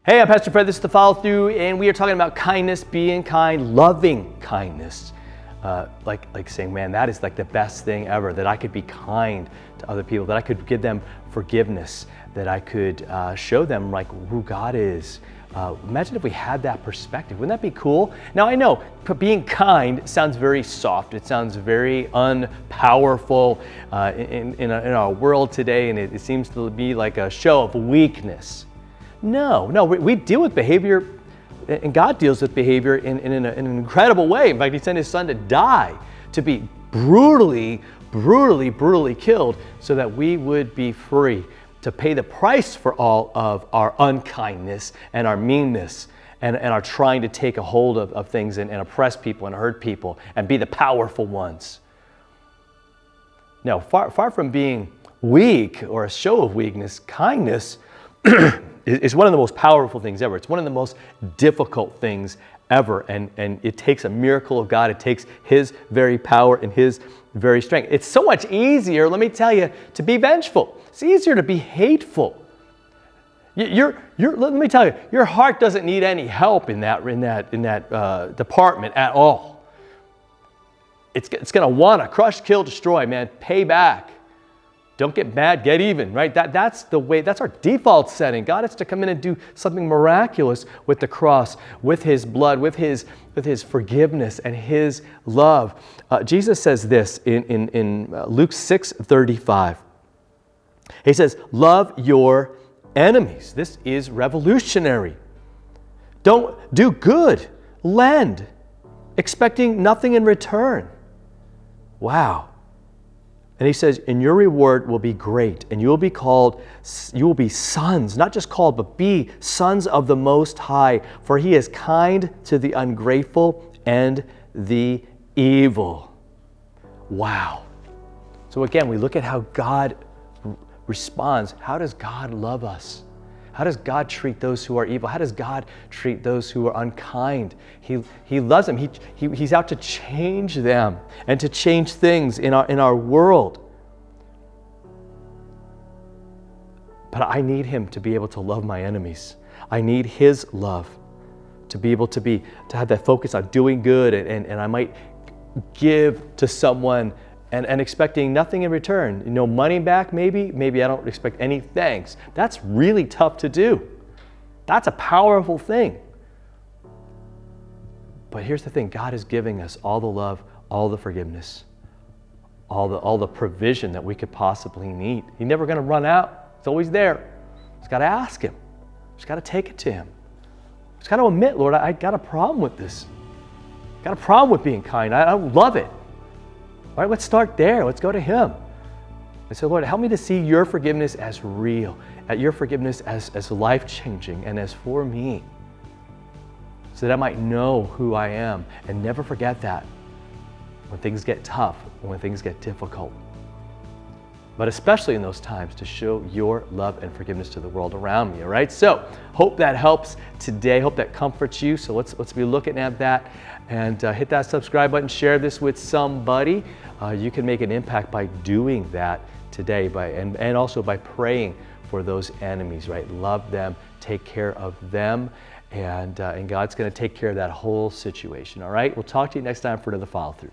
Hey, I'm Pastor Fred. This is The Follow Through, and we are talking about kindness, being kind, loving kindness. Like saying, man, that is like the best thing ever, that I could be kind to other people, that I could give them forgiveness, that I could show them like who God is. Imagine if we had that perspective. Wouldn't that be cool? Now, I know being kind sounds very soft. It sounds very unpowerful in our world today, and it seems to be like a show of weakness. No, we deal with behavior, and God deals with behavior in an incredible way. In fact, He sent His Son to die, to be brutally killed so that we would be free, to pay the price for all of our unkindness and our meanness and our trying to take a hold of things and oppress people and hurt people and be the powerful ones. Now, far from being weak or a show of weakness, kindness is one of the most powerful things ever. It's one of the most difficult things ever. And it takes a miracle of God. It takes His very power and His very strength. It's so much easier, let me tell you, to be vengeful. It's easier to be hateful. Let me tell you, your heart doesn't need any help in that department at all. It's going to want to crush, kill, destroy, man. Pay back. Don't get mad, get even, right? That's the way, that's our default setting. God has to come in and do something miraculous with the cross, with His blood, with His forgiveness and His love. Jesus says this in Luke 6:35. He says, love your enemies. This is revolutionary. Don't do good, lend, expecting nothing in return. Wow. And He says, and your reward will be great, and you will be sons, not just called, but be sons of the Most High, for He is kind to the ungrateful and the evil. Wow. So again, we look at how God responds. How does God love us? How does God treat those who are evil? How does God treat those who are unkind? He loves them. He's out to change them and to change things in our world. But I need Him to be able to love my enemies. I need His love to be able to have that focus on doing good, and I might give to someone and expecting nothing in return. No money back, maybe I don't expect any thanks. That's really tough to do. That's a powerful thing. But here's the thing, God is giving us all the love, all the forgiveness, all the provision that we could possibly need. He's never going to run out. It's always there. Just got to ask Him. Just got to take it to Him. Just got to admit, Lord, I got a problem with this. Got a problem with being kind. I don't love it. All right, let's start there. Let's go to Him. I say, Lord, help me to see your forgiveness as real, at your forgiveness as life-changing and as for me, so that I might know who I am and never forget that when things get tough, when things get difficult. But especially in those times, to show your love and forgiveness to the world around me, all right? So, hope that helps today. Hope that comforts you. So let's be looking at that, and hit that subscribe button. Share this with somebody. You can make an impact by doing that today, and also by praying for those enemies, right? Love them, take care of them, and God's going to take care of that whole situation, all right? We'll talk to you next time for another follow-through.